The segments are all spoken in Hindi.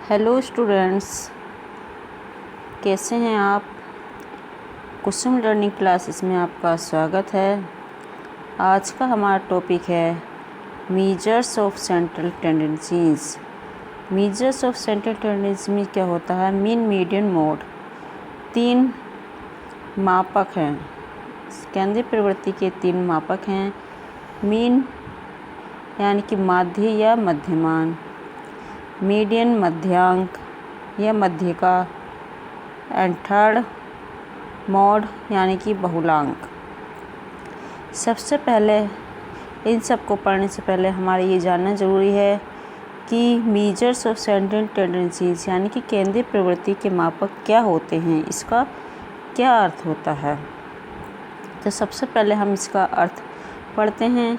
हेलो स्टूडेंट्स, कैसे हैं आप। कुसुम लर्निंग क्लासेस में आपका स्वागत है। आज का हमारा टॉपिक है measures of central tendencies. Measures of central tendency में क्या होता है? मीन, मीडियन, मोड, 3 मापक हैं। केंद्रीय प्रवृत्ति के 3 मापक हैं। मीन यानी कि माध्य या मध्यमान, मीडियन मध्यांक या मध्यिका, एंड थर्ड मॉड यानी कि बहुलांक। सबसे पहले इन सब को पढ़ने से पहले हमारे ये जानना ज़रूरी है कि मेजर्स ऑफ सेंट्रल टेंडेंसीज यानी कि केंद्रीय प्रवृत्ति के मापक क्या होते हैं, इसका क्या अर्थ होता है। तो सबसे पहले हम इसका अर्थ पढ़ते हैं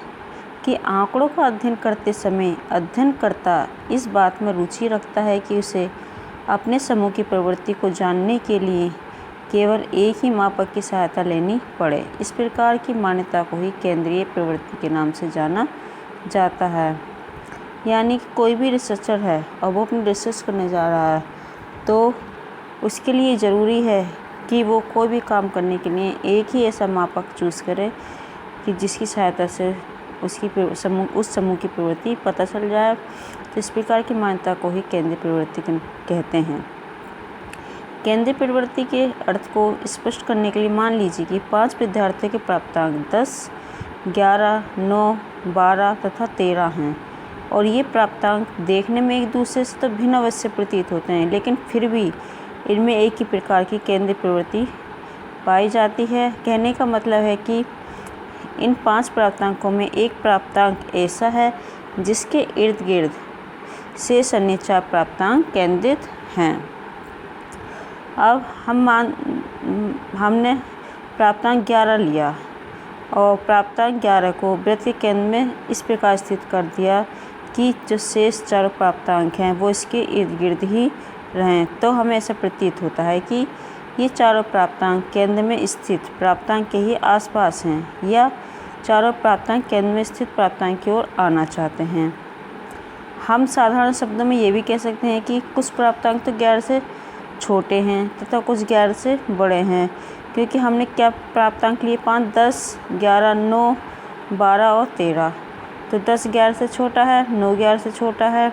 कि आंकड़ों का अध्ययन करते समय अध्ययनकर्ता इस बात में रुचि रखता है कि उसे अपने समूह की प्रवृत्ति को जानने के लिए केवल एक ही मापक की सहायता लेनी पड़े। इस प्रकार की मान्यता को ही केंद्रीय प्रवृत्ति के नाम से जाना जाता है। यानी कि कोई भी रिसर्चर है और वो अपनी रिसर्च करने जा रहा है तो उसके लिए ज़रूरी है कि वो कोई भी काम करने के लिए एक ही ऐसा मापक चूज़ करे कि जिसकी सहायता से उस समूह की प्रवृत्ति पता चल जाए। तो इस प्रकार की मान्यता को ही केंद्रीय प्रवृत्ति कहते हैं। केंद्रीय प्रवृत्ति के अर्थ को स्पष्ट करने के लिए मान लीजिए कि 5 विद्यार्थियों के प्राप्तांक 10, 11, 9, 12 तथा 13 हैं और ये प्राप्तांक देखने में एक दूसरे से तो भिन्न अवश्य प्रतीत होते हैं, लेकिन फिर भी इनमें एक ही प्रकार की केंद्रीय प्रवृत्ति पाई जाती है। कहने का मतलब है कि इन 5 प्राप्तांकों में एक प्राप्तांक ऐसा है जिसके इर्द गिर्द शेष अन्य 4 प्राप्तांक केंद्रित हैं। अब हमने प्राप्तांक 11 लिया और प्राप्तांक 11 को वृत्त के केंद्र में इस प्रकार स्थित कर दिया कि जो शेष 4 प्राप्तांक हैं वो इसके इर्द गिर्द ही रहें। तो हमें ऐसा प्रतीत होता है कि ये चारों प्राप्तांक केंद्र में स्थित प्राप्तांक के ही आसपास हैं या चारों प्राप्तांक केंद्र में स्थित प्राप्तांक की ओर आना चाहते हैं। हम साधारण शब्दों में ये भी कह सकते हैं कि कुछ प्राप्तांक तो 11 से छोटे हैं तथा कुछ 11 से बड़े हैं, क्योंकि हमने क्या प्राप्तांक लिए 5, 10, 11, 9, 12 और 13। तो 10 11 से छोटा है, 9 11 से छोटा है,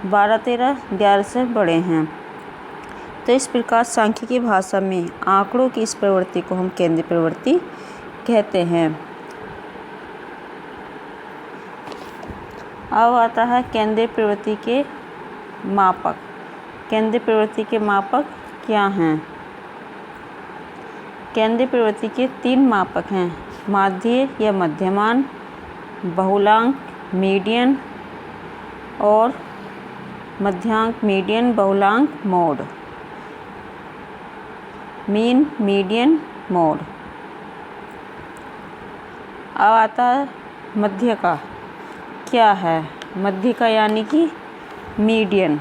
12 13 11 से बड़े हैं। तो इस प्रकार सांख्यिकी भाषा में आंकड़ों की इस प्रवृत्ति को हम केंद्रीय प्रवृत्ति कहते हैं। अब आता है केंद्रीय प्रवृत्ति के मापक। केंद्रीय प्रवृत्ति के मापक क्या हैं? केंद्रीय प्रवृत्ति के 3 मापक हैं: माध्य या मध्यमान, बहुलांक, मीडियन और मध्यांक, मीडियन, बहुलांक, मोड। Mean, median, mode. अब आता है मध्यिका। क्या है मध्यिका? यानी कि मीडियन।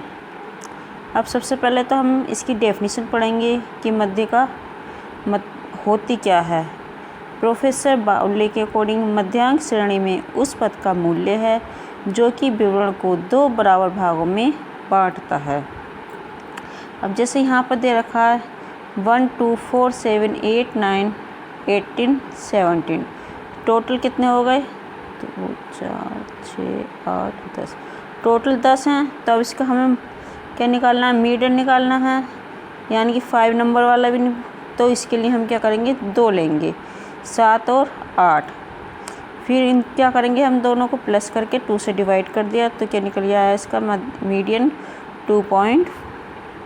अब सबसे पहले तो हम इसकी डेफिनेशन पढ़ेंगे कि मध्यिका होती क्या है। प्रोफेसर बाउले के अकॉर्डिंग मध्यांक श्रेणी में उस पद का मूल्य है जो कि विवरण को 2 बराबर भागों में बांटता है। अब जैसे यहाँ पर दे रखा है 1, 2, 4, 7, 8, 9, 18, 17। टोटल कितने हो गए? 2, 4, 6, 8, 10। टोटल 10 हैं। तो अब इसका हमें क्या निकालना है? मीडियन निकालना है, यानी कि 5 नंबर वाला भी नहीं। तो इसके लिए हम क्या करेंगे? 2 लेंगे, 7 और 8। फिर क्या करेंगे? हम दोनों को प्लस करके 2 से डिवाइड कर दिया तो क्या निकल गया है इसका मीडियन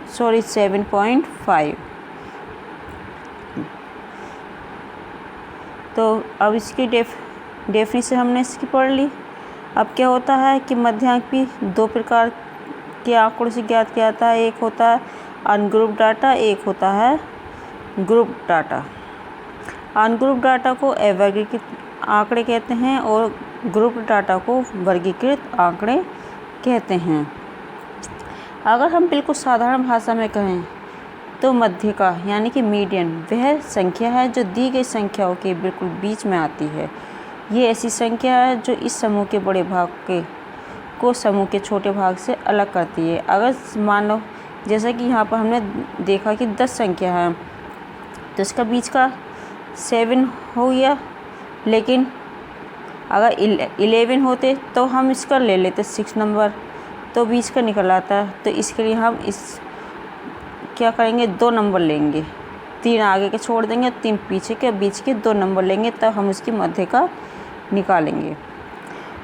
7.5। तो अब इसकी डेफिनेशन हमने इसकी पढ़ ली। अब क्या होता है कि मध्यांक भी 2 प्रकार के आंकड़ों से ज्ञात किया जाता है। एक होता है अनग्रुप डाटा, एक होता है ग्रुप डाटा। अनग्रुप डाटा को अवर्गीकृत आंकड़े कहते हैं और ग्रुप डाटा को वर्गीकृत आंकड़े कहते हैं। अगर हम बिल्कुल साधारण भाषा में कहें तो मध्यिका यानी कि मीडियन वह संख्या है जो दी गई संख्याओं के बिल्कुल बीच में आती है। ये ऐसी संख्या है जो इस समूह के बड़े भाग को समूह के छोटे भाग से अलग करती है। अगर मान लो जैसा कि यहाँ पर हमने देखा कि 10 संख्या है तो इसका बीच का 7 हो गया, लेकिन अगर 11 होते तो हम इसका ले लेते 6 नंबर, तो बीच का निकल आता। तो इसके लिए हम इस क्या करेंगे, 2 नंबर लेंगे, 3 आगे के छोड़ देंगे, 3 पीछे के, बीच के 2 नंबर लेंगे, तब हम उसकी मध्यिका निकालेंगे।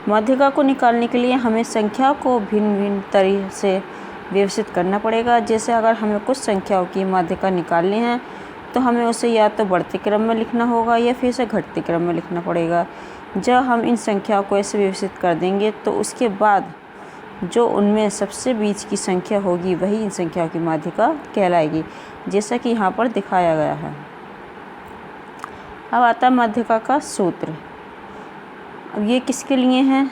मध्यिका को निकालने के लिए हमें संख्या को भिन्न भिन्न तरीके से व्यवस्थित करना पड़ेगा। जैसे अगर हमें कुछ संख्याओं की मध्यिका निकालनी है तो हमें उसे या तो बढ़ते क्रम में लिखना होगा या फिर से घटते क्रम में लिखना पड़ेगा। जब हम इन संख्याओं को ऐसे व्यवस्थित कर देंगे तो उसके बाद जो उनमें सबसे बीच की संख्या होगी वही इन संख्याओं की मध्यिका कहलाएगी, जैसा कि यहाँ पर दिखाया गया है। अब आता है मध्यिका का सूत्र। अब ये किसके लिए हैं,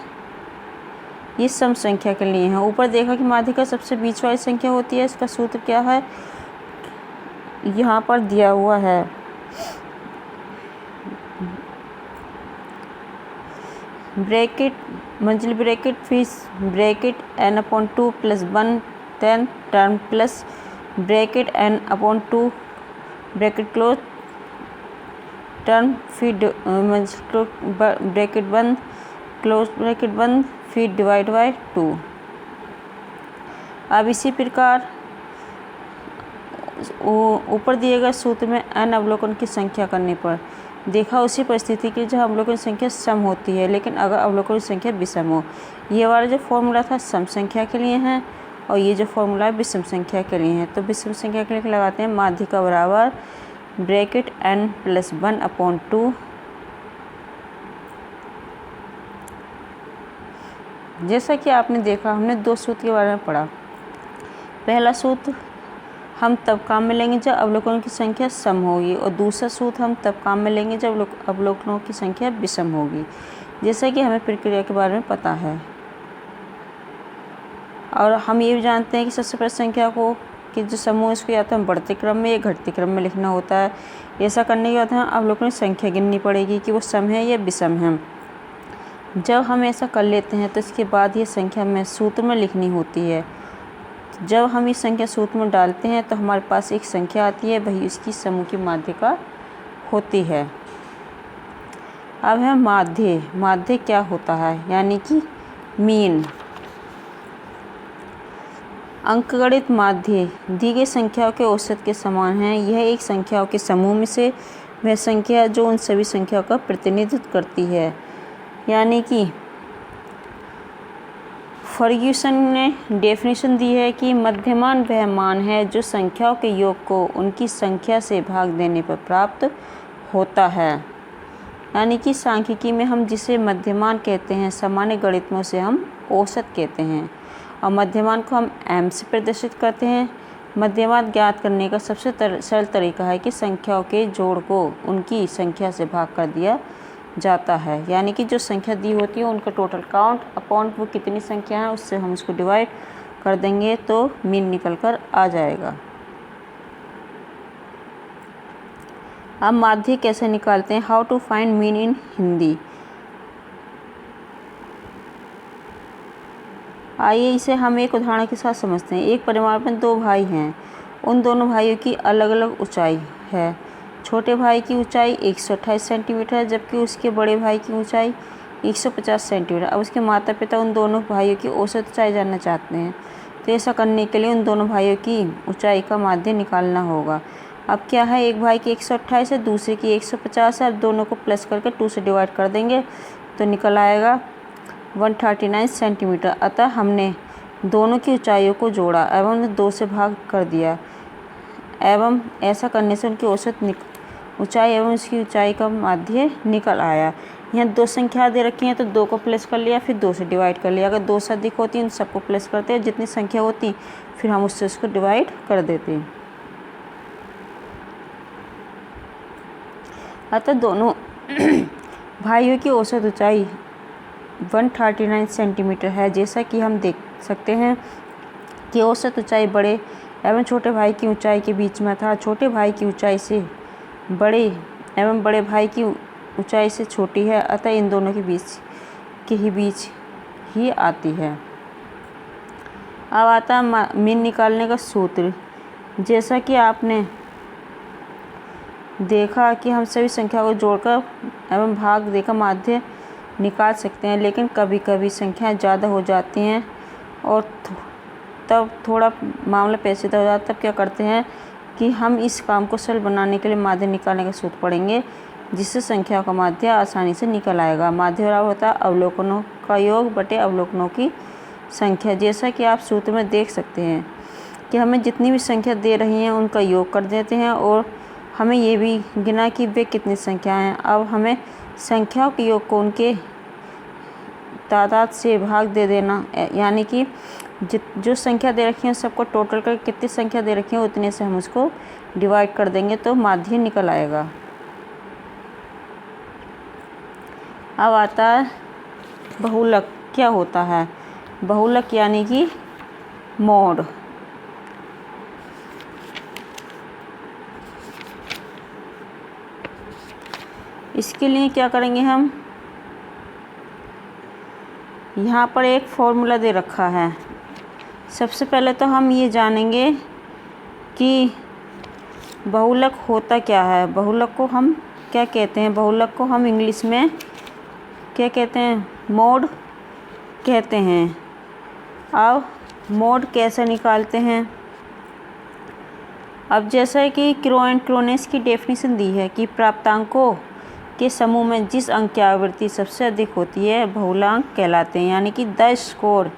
ये सम संख्या के लिए हैं। ऊपर देखा कि मध्यिका सबसे बीच वाली संख्या होती है। इसका सूत्र क्या है, यहाँ पर दिया हुआ है। ब्रैकेट मंजिल ब्रैकेट फिर bracket n/2 + 1 10 term plus bracket n/2 bracket close term फिर ब्रैकेट बंद क्लोज ब्रैकेट बंद फिर डिवाइड बाय 2। अब इसी प्रकार ऊपर दिए गए सूत्र में n अवलोकन की संख्या करने पर देखा उसी परिस्थिति की जब अवलोकन की संख्या सम होती है, लेकिन अगर अवलोकन की संख्या विषम हो। ये वाला जो फॉर्मूला था सम संख्या के लिए है और ये जो फॉर्मूला है विषम संख्या के लिए है। तो विषम संख्या के लिए लगाते हैं माध्यिका बराबर ब्रैकेट n + 1/2। जैसा कि आपने देखा हमने 2 सूत्र के बारे में पढ़ा। पहला सूत्र हम तब काम में लेंगे जब अवलोकनों की संख्या सम होगी और दूसरा सूत्र हम तब काम में लेंगे जब अवलोकनों की संख्या विषम होगी, जैसा कि हमें प्रक्रिया के बारे में पता है। और हम ये भी जानते हैं कि सबसे पहले संख्या को कि जो समूह है इसको या तो हम बढ़ते क्रम में या घटते क्रम में लिखना होता है। ऐसा करने के बाद हमें अवलोकनों की संख्या गिननी पड़ेगी कि वो सम है या विषम है। जब हम ऐसा कर लेते हैं तो इसके बाद ये संख्या हमें सूत्र में लिखनी होती है। जब हम इस संख्या सूत्र में डालते हैं तो हमारे पास एक संख्या आती है, वही उसकी समूह की माध्यिका होती है। अब है माध्य। माध्य क्या होता है, यानी कि मीन। अंकगणित माध्य दी गई संख्याओं के औसत के समान है। यह एक संख्याओं के समूह में से वह संख्या जो उन सभी संख्याओं का प्रतिनिधित्व करती है। यानी कि फर्ग्यूसन ने डेफिनेशन दी है कि मध्यमान वह मान है जो संख्याओं के योग को उनकी संख्या से भाग देने पर प्राप्त होता है। यानी कि सांख्यिकी में हम जिसे मध्यमान कहते हैं, सामान्य गणित में उसे हम औसत कहते हैं और मध्यमान को हम m से प्रदर्शित करते हैं। मध्यमान ज्ञात करने का सबसे सरल तरीका है कि संख्याओं के जोड़ को उनकी संख्या से भाग कर दिया जाता है। यानी कि जो संख्या दी होती है उनका टोटल काउंट अपॉन वो कितनी संख्या है उससे हम उसको डिवाइड कर देंगे तो मीन निकल कर आ जाएगा। अब माध्य कैसे निकालते हैं, how to find mean in Hindi. आइए इसे हम एक उदाहरण के साथ समझते हैं। एक परिवार में 2 भाई हैं। उन दोनों भाइयों की अलग अलग ऊंचाई है। छोटे भाई की ऊंचाई 128 सेंटीमीटर है, जबकि उसके बड़े भाई की ऊंचाई 150 सेंटीमीटर। अब उसके माता पिता उन दोनों भाइयों की औसत ऊंचाई जानना चाहते हैं। तो ऐसा करने के लिए उन दोनों भाइयों की ऊंचाई का माध्य निकालना होगा। अब क्या है, एक भाई की 128 है, दूसरे की 150 है। अब दोनों को प्लस करके 2 से डिवाइड कर देंगे तो निकल आएगा 139 सेंटीमीटर। अतः हमने दोनों की ऊंचाइयों को जोड़ा एवं 2 से भाग कर दिया एवं ऐसा करने से उनकी औसत ऊंचाई एवं उसकी ऊंचाई का माध्य निकल आया। यहाँ 2 संख्या दे रखी हैं तो 2 को प्लस कर लिया, फिर 2 से डिवाइड कर लिया। अगर 2 से अधिक होती हैं तो सबको प्लस करते हैं, जितनी संख्या होती फिर हम उससे उसको डिवाइड कर देते हैं। अतः दोनों भाइयों की औसत ऊंचाई 139 सेंटीमीटर है। जैसा कि हम देख सकते हैं कि औसत ऊंचाई बड़े एवं छोटे भाई की ऊंचाई के बीच में था। छोटे भाई की ऊंचाई से बड़े एवं बड़े भाई की ऊंचाई से छोटी है, अतः इन दोनों के बीच ही आती है। अब आता है मीन निकालने का सूत्र। जैसा कि आपने देखा कि हम सभी संख्या को जोड़कर एवं भाग देकर माध्य निकाल सकते हैं, लेकिन कभी कभी संख्याएं ज़्यादा हो जाती हैं और तब थोड़ा मामला पेचीदा हो जाता है। तब क्या करते हैं कि हम इस काम को सरल बनाने के लिए माध्य निकालने का सूत्र पढ़ेंगे, जिससे संख्या का माध्य आसानी से निकल आएगा। माध्य बराबर होता है अवलोकनों का योग बटे अवलोकनों की संख्या। जैसा कि आप सूत्र में देख सकते हैं कि हमें जितनी भी संख्या दे रही हैं उनका योग कर देते हैं और हमें ये भी गिना कि वे कितनी संख्याएं हैं। अब हमें संख्याओं के योग को उनके तादाद से भाग दे देना, यानी कि जो संख्या दे रखी है सबको टोटल कर कितनी संख्या दे रखी है उतने से हम उसको डिवाइड कर देंगे तो माध्य निकल आएगा। अब आता है बहुलक। क्या होता है बहुलक? यानी कि मॉड। इसके लिए क्या करेंगे, हम यहाँ पर एक फॉर्मूला दे रखा है। सबसे पहले तो हम ये जानेंगे कि बहुलक होता क्या है। बहुलक को हम क्या कहते हैं? बहुलक को हम इंग्लिश में क्या कहते हैं? मॉड कहते हैं। अब मॉड कैसे निकालते हैं? अब जैसा कि क्रो एंड क्रोनेस की डेफिनेशन दी है कि प्राप्तांकों के समूह में जिस अंक की आवृत्ति सबसे अधिक होती है बहुलांक कहलाते हैं। यानी कि the score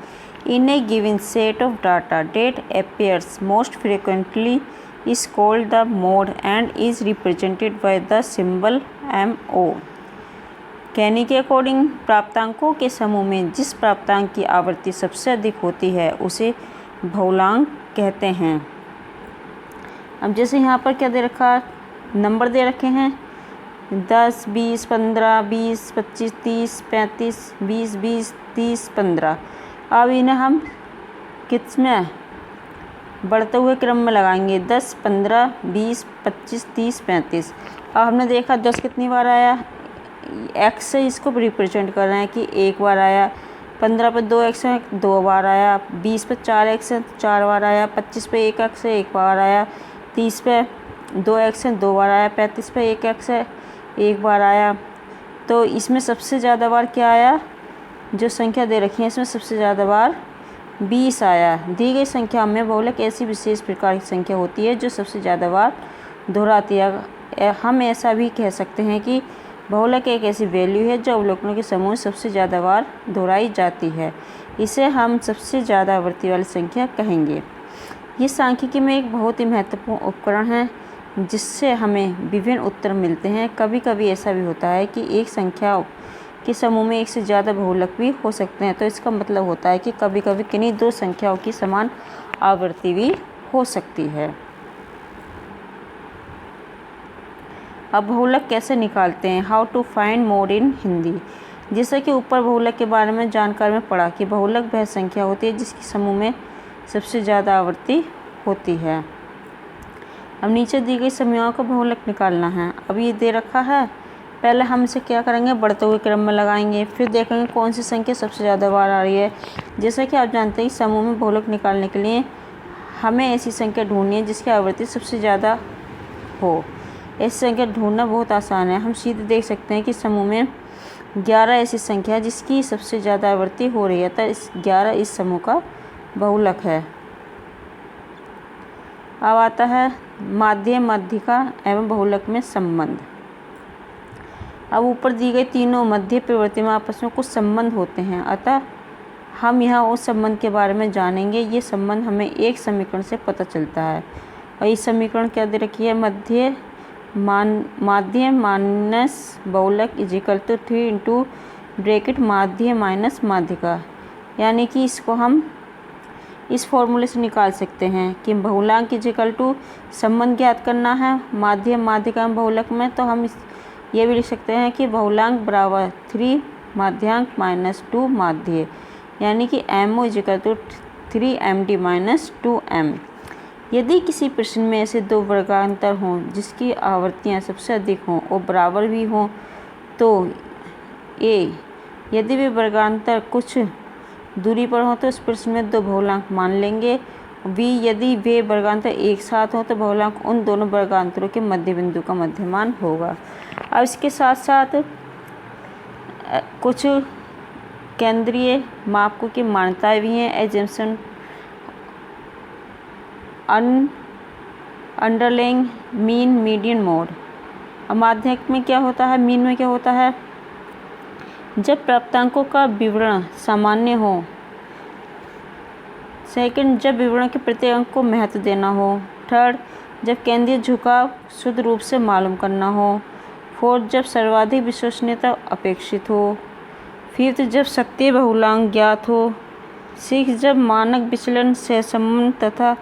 in a given set of data that appears most frequently is called the mode and is represented by the symbol MO। कैनी के अकॉर्डिंग प्राप्तांकों के समूह में जिस प्राप्तांक की आवृत्ति सबसे अधिक होती है उसे बहुलांक कहते हैं। अब जैसे यहाँ पर क्या दे रखा, नंबर दे रखे हैं 10, 20, 15, 20, 25, 30, 35, 20, 20, 30, 15। अब इन्हें हम किस में बढ़ते हुए क्रम में लगाएंगे 10, 15, 20, 25, 30, 35। अब हमने देखा 10 कितनी बार आया, एक्स से इसको रिप्रेजेंट कर रहे हैं कि एक बार आया। 15 पे 2 एक्स है 2 बार आया। 20 पे 4 एक्स है 4 बार आया। 25 पे 1 एक्स है 1 बार आया। 30 पे 2 एक्स है 2 बार आया। 35 पे 1 एक्स है 1 बार आया। तो इसमें सबसे ज़्यादा बार क्या आया, जो संख्या दे रखी है इसमें सबसे ज़्यादा बार 20 आया। दी गई संख्या में बहुलक ऐसी विशेष प्रकार की संख्या होती है जो सबसे ज़्यादा बार दोहराती है। हम ऐसा भी कह सकते हैं कि बहुलक एक ऐसी वैल्यू है जो अवलोकनों के समूह सबसे ज़्यादा बार दोहराई जाती है। इसे हम सबसे ज़्यादा आवृत्ति वाली संख्या कहेंगे। ये सांख्यिकी में एक बहुत ही महत्वपूर्ण उपकरण है जिससे हमें विभिन्न उत्तर मिलते हैं। कभी कभी ऐसा भी होता है कि एक संख्या के समूह में एक से ज़्यादा बहुलक भी हो सकते हैं, तो इसका मतलब होता है कि कभी कभी किन्हीं दो संख्याओं की समान आवृत्ति भी हो सकती है। अब बहुलक कैसे निकालते हैं, how to find mode in Hindi. जैसा कि ऊपर बहुलक के बारे में जानकारी में पढ़ा कि बहुलक वह संख्या होती है जिसकी समूह में सबसे ज़्यादा आवृत्ति होती है। अब नीचे दी गई संख्याओं का बहुलक निकालना है। अब ये दे रखा है, पहले हम इसे क्या करेंगे, बढ़ते हुए क्रम में लगाएंगे, फिर देखेंगे कौन सी संख्या सबसे ज़्यादा बार आ रही है। जैसा कि आप जानते हैं समूह में बहुलक निकालने के लिए हमें ऐसी संख्या ढूंढनी है जिसकी आवृत्ति सबसे ज़्यादा हो। ऐसी संख्या ढूंढना बहुत आसान है। हम सीधे देख सकते हैं कि समूह में 11 ऐसी संख्या है जिसकी सबसे ज़्यादा आवृत्ति हो रही है, तो 11 इस समूह का बहुलक है। अब आता है माध्य, माध्यिका एवं बहुलक में संबंध। अब ऊपर दी गई तीनों मध्य प्रवृत्ति में आपस में कुछ संबंध होते हैं, अतः हम यहाँ उस संबंध के बारे में जानेंगे। ये संबंध हमें एक समीकरण से पता चलता है और ये समीकरण क्या दे रखी है, माध्य माइनस बहुलक इजिकल टू 3 इंटू ब्रैकेट माध्य माइनस माध्यिका। यानी कि इसको हम इस फॉर्मूले से निकाल सकते हैं कि बहुलांक इजिकल टू संबंध ज्ञात करना है माध्य माध्यिका बहुलक में, तो हम ये भी लिख सकते हैं कि बहुलांक बराबर 3 माध्यांक माइनस 2 माध्य, यानी कि MO is equal to 3MD minus 2M। यदि किसी प्रश्न में ऐसे दो वर्गांतर हों जिसकी आवृत्तियाँ सबसे अधिक हों और बराबर भी हों, तो यदि वे वर्गांतर कुछ दूरी पर हो तो इस प्रश्न में दो बहुलांक मान लेंगे। बी, यदि वे वर्गांतर एक साथ हों तो बहुलांक उन दोनों वर्गांतरों के मध्य बिंदु का मध्यमान होगा। अब इसके साथ साथ कुछ केंद्रीय मापकों की मान्यताएं भी हैं। Assumption, underlying, mean, median, mode. अब माध्यक में क्या होता है, मीन में क्या होता है, जब प्राप्तांकों का विवरण सामान्य हो। सेकंड, जब विवरण के प्रत्येक अंक को महत्व देना हो। थर्ड, जब केंद्रीय झुकाव शुद्ध रूप से मालूम करना हो। फोर्थ, जब सर्वाधिक विश्वसनीयता अपेक्षित हो। फिफ्थ, जब सत्य बहुलांक ज्ञात हो। सिक्स, जब मानक विचलन सहसंबंध तथा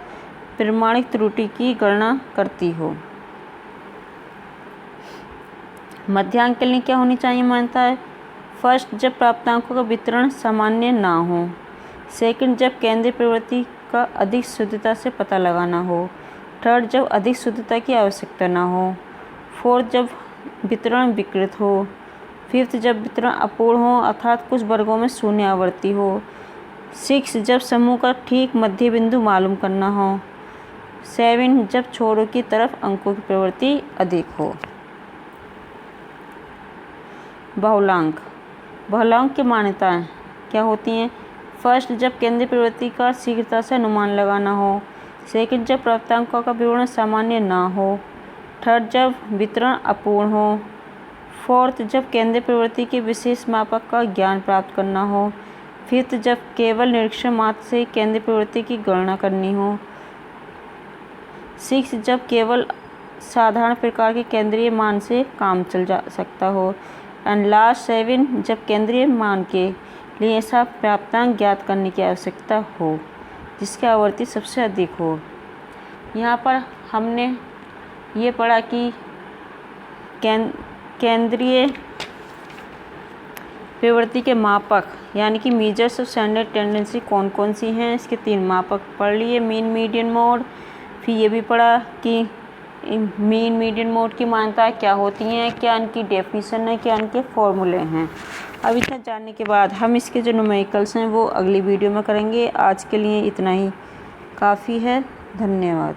प्रमाणिक त्रुटि की गणना करती हो। मध्यांक के लिए क्या होनी चाहिए मान्यता है। फर्स्ट, जब प्राप्तांकों का वितरण सामान्य ना हो। सेकंड, जब केंद्रीय प्रवृत्ति का अधिक शुद्धता से पता लगाना हो। थर्ड, जब अधिक शुद्धता की आवश्यकता ना हो। फोर्थ, जब वितरण विकृत हो। फिफ्थ, जब वितरण अपूर्ण हो अर्थात कुछ वर्गों में शून्य आवृत्ति हो। सिक्स, जब समूह का ठीक मध्य बिंदु मालूम करना हो। सेवन, जब छोरों की तरफ अंकों की प्रवृत्ति अधिक हो। बहुलांक की मान्यताएं क्या होती हैं। फर्स्ट, जब केंद्रीय प्रवृत्ति का शीघ्रता से अनुमान लगाना हो। सेकंड, जब प्राप्तांकों का विवरण सामान्य ना हो। थर्ड, जब वितरण अपूर्ण हो। फोर्थ, जब केंद्रीय प्रवृत्ति के विशेष मापक का ज्ञान प्राप्त करना हो। फिफ्थ, जब केवल निरीक्षण मात्र से केंद्रीय प्रवृत्ति की गणना करनी हो। सिक्स, जब केवल साधारण प्रकार के केंद्रीय मान से काम चल जा सकता हो। एंड लास्ट सेवन, जब केंद्रीय मान के लिए ऐसा प्राप्तांक ज्ञात करने की आवश्यकता हो जिसकी आवृत्ति सबसे अधिक हो। यहाँ पर हमने ये पढ़ा कि केंद्रीय प्रवृत्ति के मापक यानी कि मेजर्स ऑफ सेंट्रल टेंडेंसी कौन कौन सी हैं। इसके 3 मापक पढ़ लिए, मीन, मीडियन, मोड। फिर ये भी पढ़ा कि मीन, मीडियन, मोड की मान्यताएं क्या होती हैं, क्या इनकी डेफिनेशन है, क्या इनके फॉर्मूले हैं। अब इतना जानने के बाद हम इसके जो न्यूमेरिकल्स हैं वो अगली वीडियो में करेंगे। आज के लिए इतना ही काफ़ी है। धन्यवाद।